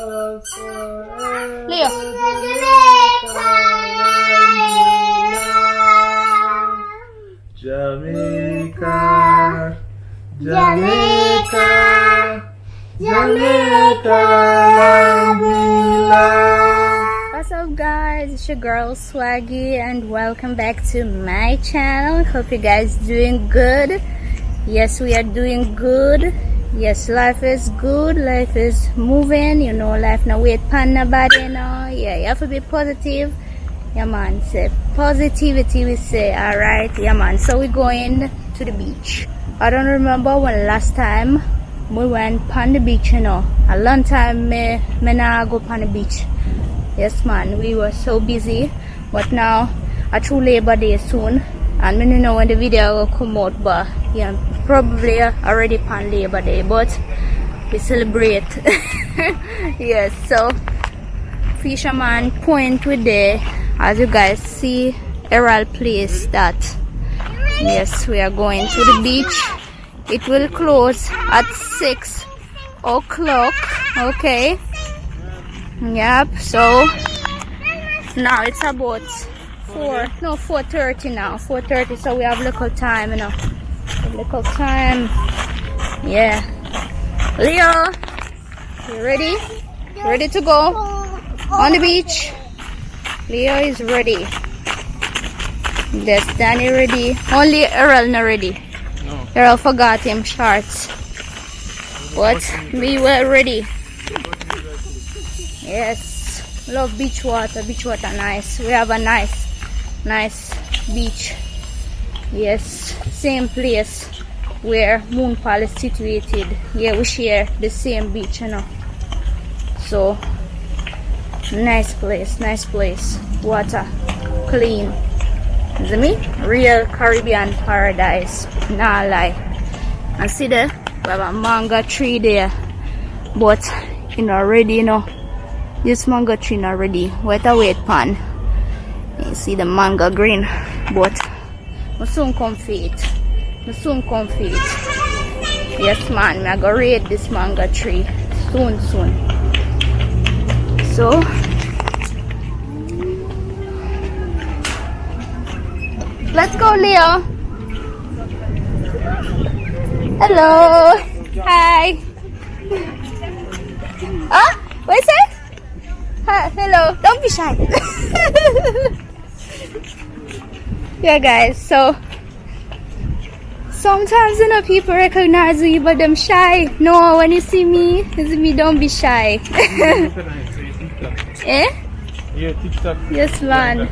Leo. Jamaica, Jamaica, Jamaica, What's up guys, it's your girl Swaggy and welcome back to my channel. Hope you guys doing good. Yes, we are doing good. Yes, life is good, life is moving, you know, life no wait pan nobody, you know. Yeah, you have to be positive. Yeah man, say positivity we say, alright, yeah man. So we're going to the beach. I don't remember when last time we went on the beach, you know. A long time me nah go on the beach. Yes man, we were so busy. But now a true Labor Day soon. And I don't know when the video will come out, but yeah, probably already on Labor Day, but we celebrate. Yes, so Fisherman Point with there. As you guys see, Herald Place that. Yes, we are going to the beach. It will close at 6 o'clock. Okay. Yep, so now it's about 4:30 now. 4:30, so we have little time, you know. Little time. Yeah. Leo, you ready? Ready to go on the beach? Leo is ready. Yes, Danny ready. Only Errol not ready. No. Errol forgot him shorts. But we were ready. Yes. Love beach water. Beach water nice. We have a nice beach. Yes. Same place where Moonfall is situated. Yeah, we share the same beach, you know. So nice place. Water clean. See me? Real Caribbean paradise. Nah lie. And see there, we have a mango tree there. But you know ready, you know. This mango tree not ready. What a wait pan. You see the mango green. But I soon come for it. Yes man, I go raid this mango tree soon. So let's go, Leo. Hello. Hi. Huh? What is it? Hi. Hello. Don't be shy. Yeah, guys. So sometimes, you know, people recognize me, but them shy. No, when you see me, don't be shy. Eh? Yeah, TikTok. Yes, man.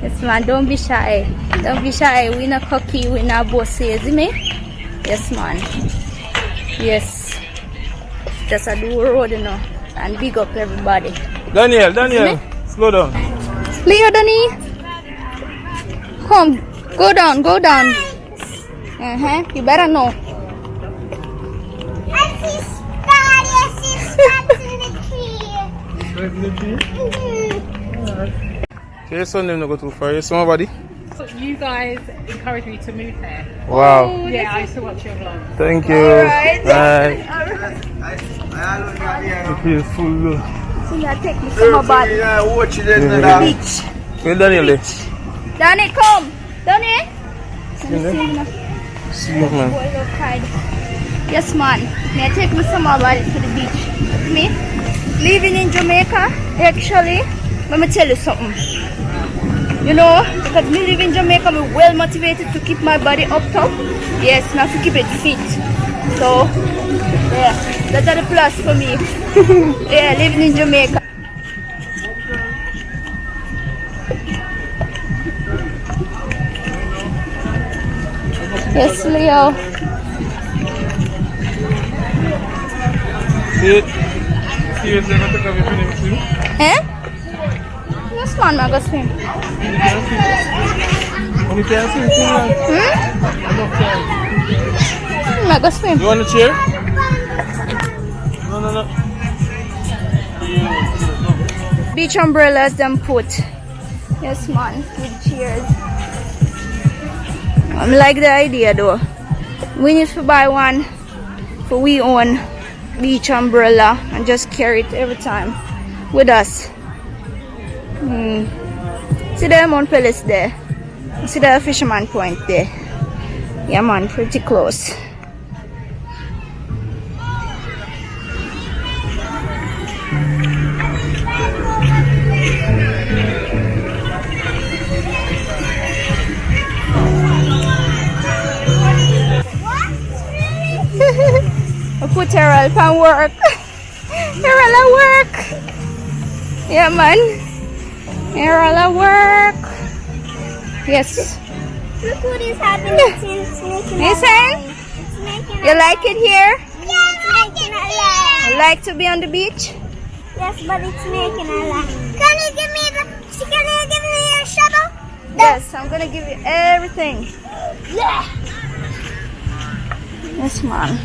Yes, man. Don't be shy. We not cocky. We not bossy. See me? Yes, man. Yes. Just a do road, you know, and big up everybody. Daniel, slow down. Leo, Danny. Come, go down. You better know. So your son them not go too far. Your somebody? You guys encouraged me to move here. Wow. Yeah, I used to watch your vlog. Thank you. Alright. Bye. It feels full though. So now take me to my body. The beach. Where Daniel? Danny, come. Danny. See you, man. Yes, man. May I take me some more body to the beach? Me? Living in Jamaica, actually, let me tell you something. You know, because me live in Jamaica, I'm well motivated to keep my body up top. Yes, not to keep it fit. So, yeah, that's a plus for me. Yeah, living in Jamaica. Yes, Leo. Seriously, not take off your swim? Eh? Yes, man, I go swim. You can't swim too long. I go swim. You want a chair? No. Beach umbrellas them put. Yes, man, with chairs. I like the idea though. We need to buy one for we own beach umbrella and just carry it every time with us. See the Mount Palace there. See the Fisherman Point there. Yeah man, pretty close. I put Errol on work. Errol at work. Yeah man. Errol at work. Yes. Look what is happening. It's making Listen. It's making You like it here? Yeah, it's making a lie. You like to be on the beach? Yes, but it's making a lie. Can you give me your shuttle? Yes, I'm gonna give you everything. Yeah. Yes man.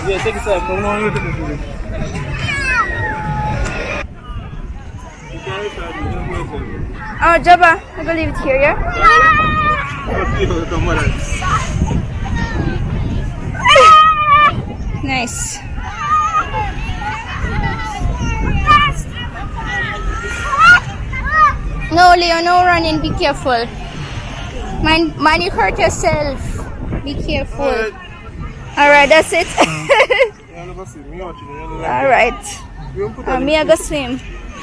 Yeah, take it out. Come on, you take it. Oh Jabba, I'm gonna leave it here, yeah? Nice. No Leo, no running, be careful. Man, you hurt yourself. Be careful. Alright, that's it. Alright. Me I go swim.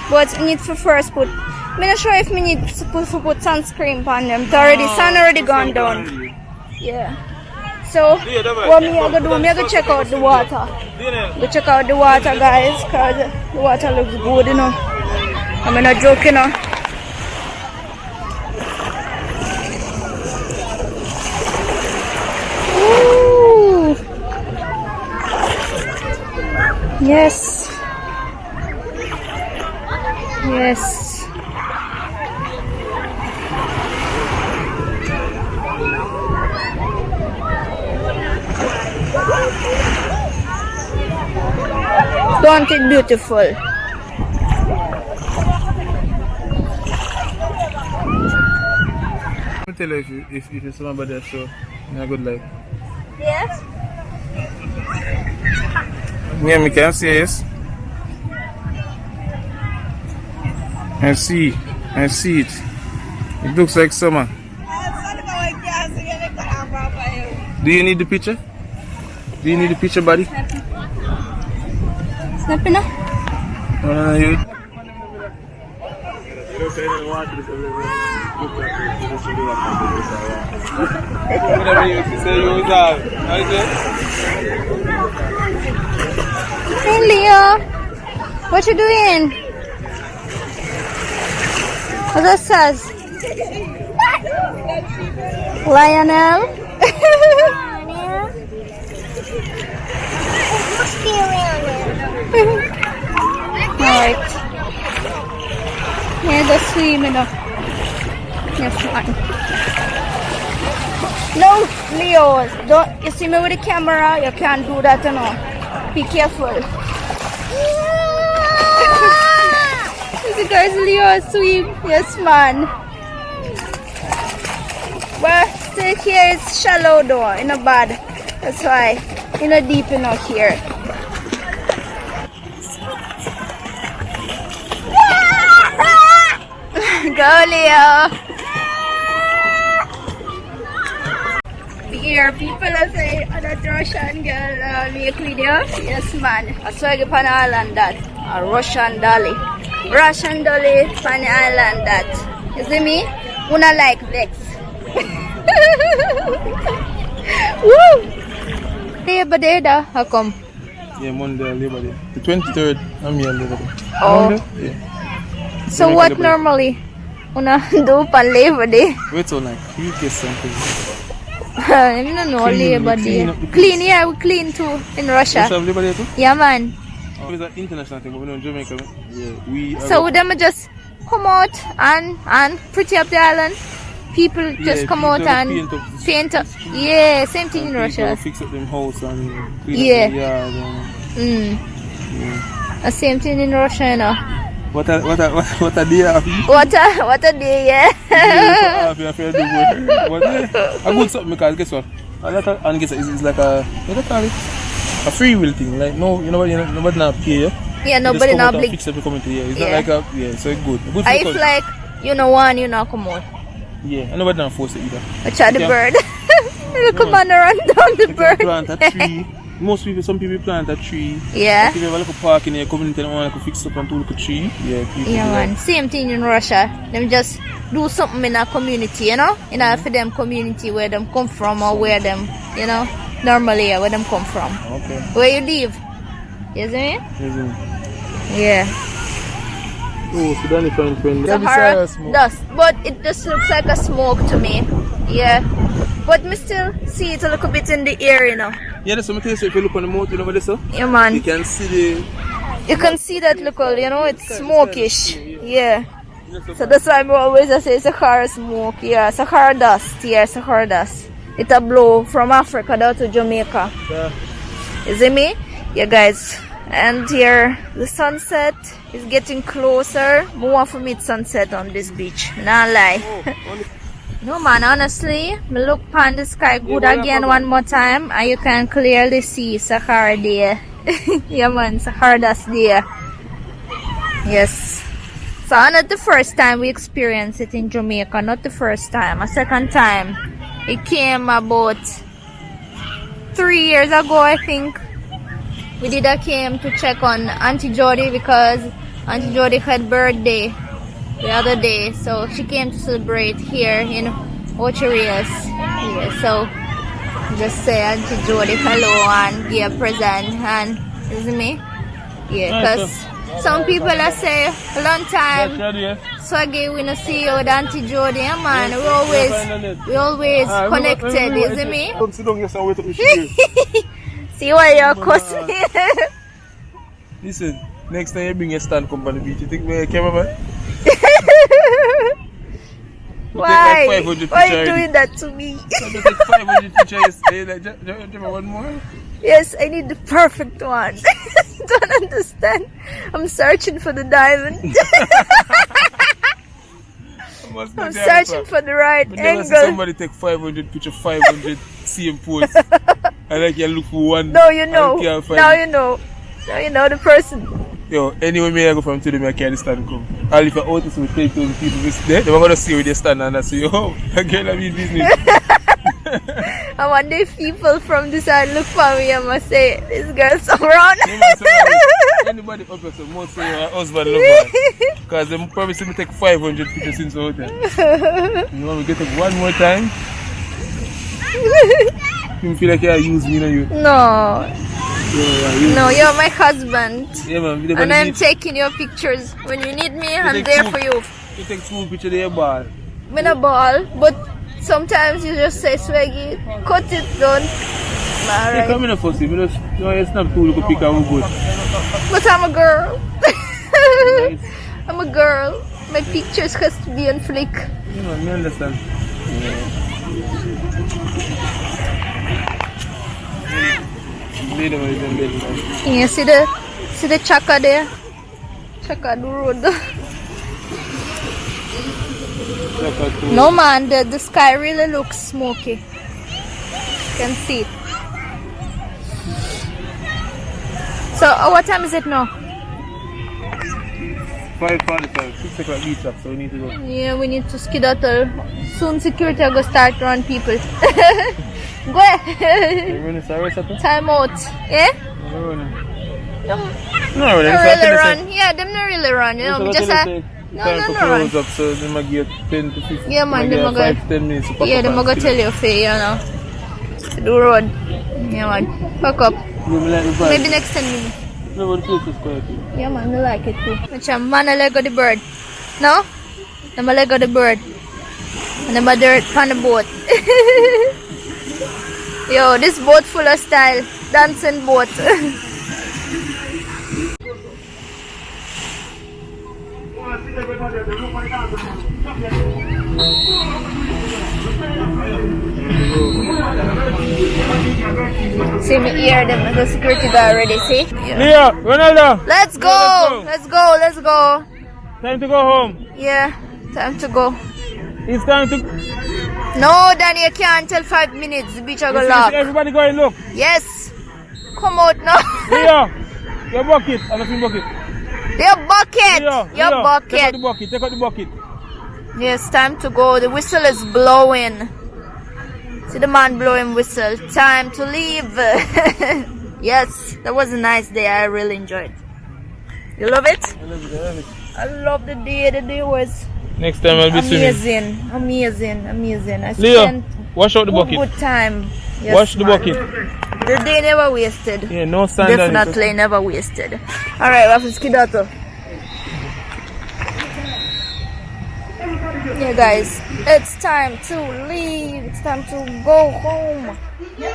But I need to first put. I'm not sure if me need to put sunscreen on them. It's already sun already gone down. Yeah. So what me I go do? Me I go check out the water. Go check out the water, guys, cause the water looks good, you know. I'm not joking, you know. Ooh. Yes. Yes. Don't it beautiful? Let me tell you if you somebody that show in a good life. Yes. Yeah, me can see yes. I see it. It looks like summer. Do you need the picture? Do you need the picture, buddy? Snappy na. No, you. Hey Leo, what you doing? What that says? Lionel? Alright. Yeah, the swim enough. Yes, fine. No, Leo, don't you see me with the camera? You can't do that, you know. Be careful. You guys, Leo swim. Yes, man. But still here it's shallow though, in a bad. That's why, in a deep enough here. Go, Leo. Here, people are saying, that Russian girl make video. Yes, man. I saw you on island that. A Russian dolly. Russian dolly on island that. You see me? Una like Vex. Woo! Labor Day, da? How come? Yeah, Monday, Labor Day. The 23rd, I'm here, Labor Day. Oh. Monday? Yeah. So Jamaica what Labor Day. normally una do pan Labor Day? Wait till like, you get something. I don't know Clean, Labor we Day. clean up the Clean, yeah, we clean too in Russia. You have Labor Day too? Yeah, man. Oh, it's an international thing, but we know in Jamaica, yeah, we are. So them just come out and pretty up the island. People just Yeah, come people out and paint up the paint up. Yeah, same thing in people Russia. fix up them house and clean Yeah. up the yard and, Mm. yeah. The same thing in Russia, you know. What a day happy. What a day, yeah. Happy affair do work. But yeah, a good something because guess what? And guess what? It's like a what do you call it? A free will thing. Like no, nobody not pay you. Yeah, nobody not big. big. Fix every community. Yeah, it's Yeah. not like a yeah. So it's good. Good for I the feel country. like you know one, you know come out. Yeah, and nobody not force it either. Watch out the Yeah. bird. Look come on run down the You can bird. plant a tree. Some people plant a tree. Yeah. If you have a little park in your community and want to fix up and do a little tree, yeah, people Yeah do that. man, same thing in Russia. Them just do something in a community, you know? In a for them community where them come from or where them, you know, normally where them come from. Okay. Where you live. You see me? Yes, Yeah. oh, so Danny friend. Sahara dust. But it just looks like a smoke to me. Yeah. But me still see it a little bit in the air, you know. Yeah, that's what I'm telling you. So if you look on the mountain over there, so Yeah man. you can see the. You can see that little, you know, it's smokish. Yeah. So that's why I always say Sahara smoke. Yeah, Sahara dust. Yeah, Sahara dust. It a blow from Africa down to Jamaica. Yeah. You see me? Yeah, guys. And here, the sunset is getting closer. More for me sunset on this beach. Not lie. No man, honestly, me look pan the sky good again one more time, and you can clearly see Sahara there. Yeah man, Sahara dust there. Yes. So not the first time we experienced it in Jamaica, not the first time, a second time. It came about 3 years ago, I think. We did a came to check on Auntie Jody because Auntie Jody had birthday the other day, so she came to celebrate here in Ocherias. Yeah, so just say Auntie Jody hello and give a present, and isn't me? Yeah, because some people I say a long time. Swaggy, we not see you with Auntie Jody, yeah, man. We always connected, isn't me? Come sit down, yes, and wait up the shoes. See why you're cussing me. Listen, next time you bring your stand come on the beach, you think we're a cameraman? Why? Like 500 Why are you pictures doing that to me? I just take 500 pictures. Like, just one more. Yes, I need the perfect one. Don't understand. I'm searching for the diamond. I'm searching for the right But never see angle. somebody take 500 pictures, 500 same pose. And like you look for one. No, you know. and can't find Now it. you know. Now you know the person. Yo, anyway, me I go from today, I can't stand come. All if I out to take those people there, they're going to see where they stand and I say, yo, I can't have business. And one day people from this side look for me and must say, this girl's around. Anybody up here, so most say her husband love her. Because they probably see me take 500 pictures since the hotel. You want me to get up one more time? You feel like you use me, you know you. No. Yeah, No, you're my husband. Yeah, man. And I'm taking your pictures. When you need me, I'm there for you. You take 2 pictures of your ball. I'm in a ball, but sometimes you just say, Swaggy, cut it down. Hey, Alright. come in the first, you just snap 2 little pick and we good. But I'm a girl. I'm a girl. My pictures has to be on flick. Yeah, man, me understand. Yeah, see the chaka there? Chaka the road. No man, the sky really looks smoky. You can see it. So, what time is it now? 5:45, 6 o'clock beach up, so we need to go. Yeah, we need to skedaddle. Soon security will go start run people. Go ahead. You running sorry, Sato? Time out. Yeah? No, running. No, No, running. not really run. Yeah, them not really run. You know, just a... No, time no, to no run. close up, so they might get 10 to 15. Yeah, man, they might go... 5 to 10 minutes to pack Yeah, up they and might go still- tell you for you know. Do road. Yeah, man. Pack up. You like the vibe? Maybe next 10 minutes. No, but the place is quiet. Yeah, man, I like it too. Which a man a leg of the bird. No? I'm a leg of the bird. And I'm a dirt on the boat. Yo, this boat full of style. Dancing boat. See me here, the security guard already, see? Leah, Ronaldo! Let's go! Let's go! Let's go! Time to go home. Yeah, time to go. It's time to... No, Danny, you can't tell 5 minutes. The beach are gonna lock. Everybody go and look. Yes. Come out now. Leo, your bucket. I'm not bucket. Your bucket. Leo, Your Leo, bucket. Take out the bucket. Take out the bucket. Yes, time to go. The whistle is blowing. See the man blowing whistle. Time to leave. Yes, that was a nice day. I really enjoyed. You love it? I love it. I love it. I love the day. The day was Next time I'll be swimming. amazing. I Leo, spent wash out the bucket. good time. Yes, Wash the man. bucket. The day never wasted. Yeah, no sand on it. Definitely never wasted. Alright, we have to skidato. Yeah, guys, it's time to leave. It's time to go home. Okay.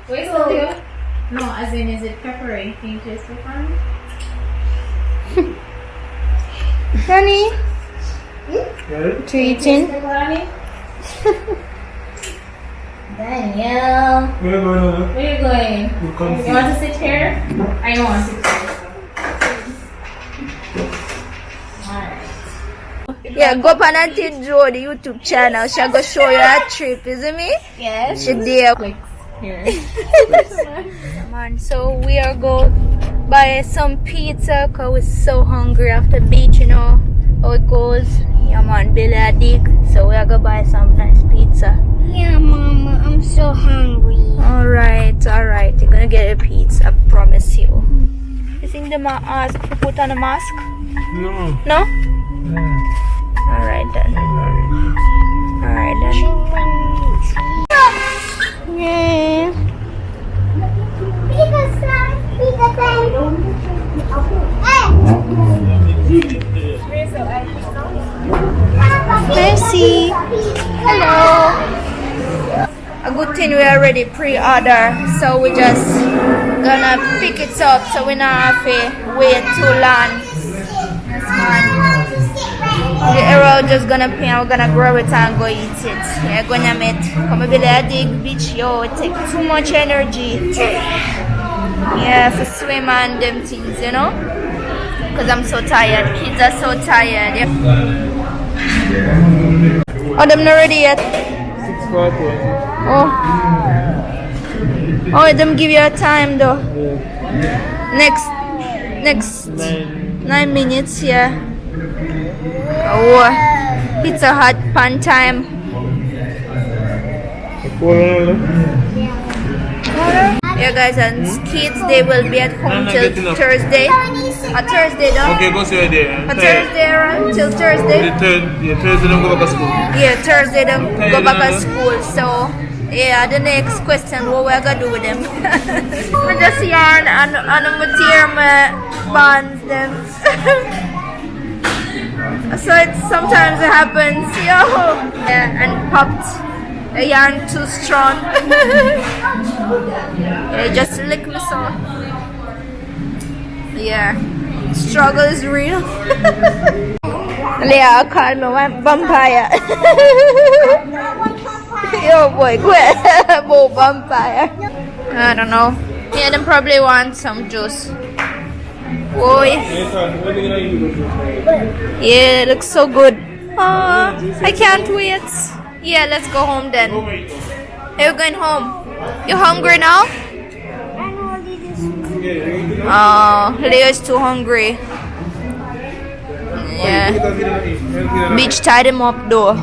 Wait, so Leo? No, as in, is it peppery? Can you taste it for me? Honey, what you eating? Daniel, Where are you going? Where are you going? You want to sit here? I don't want to sit here. Alright. yeah, go up on Auntie Joe, the YouTube channel. She'll go show you a trip, isn't me? Yes. She there. Clicks here. Man, so we are go buy some pizza because we're so hungry after beach, you know how it goes. Yeah, man, Billy a dig, so we are go buy some nice pizza. Yeah, Mama, I'm so hungry. Alright, you're gonna get a pizza, I promise you. You think they might ask to put on a mask? No. No? Alright then. Yeah. Mercy. Hello. A good thing we already pre-order, so we just gonna pick it up so we not have to wait too long. Yes, man. The arrow just gonna pay and we're gonna grab it and go eat it. We're gonna meet. Come be there, dig beach, yo, it take too much energy. Yeah, for swim and them things, you know? Because I'm so tired. Kids are so tired. Yeah. Oh, them not ready yet? 6:40. Oh, them give you a time though. Next 9 minutes, yeah. Oh, it's a hot pan time. Yeah, guys, and kids, they will be at home till Thursday. A Thursday, though. Okay, go see her there. A Thursday, right? Till Thursday. Thursday don't go back to school. Yeah, Thursday don't go back to school. So, yeah, the next question, what we're gonna do with them? I just yarn and I'm gonna tear my bands them. So it sometimes it happens, yo. Yeah, and popped. The yarn too strong. Yeah, just lick me so. Yeah, struggle is real. Leah called me one vampire. Yo boy, quit. Bo vampire. I don't know. Yeah, them probably want some juice. Boy. Yeah, it looks so good. I can't wait. Yeah, let's go home then. You're going home. You hungry now? Oh, Leo is too hungry. Yeah. Beach tied him up though.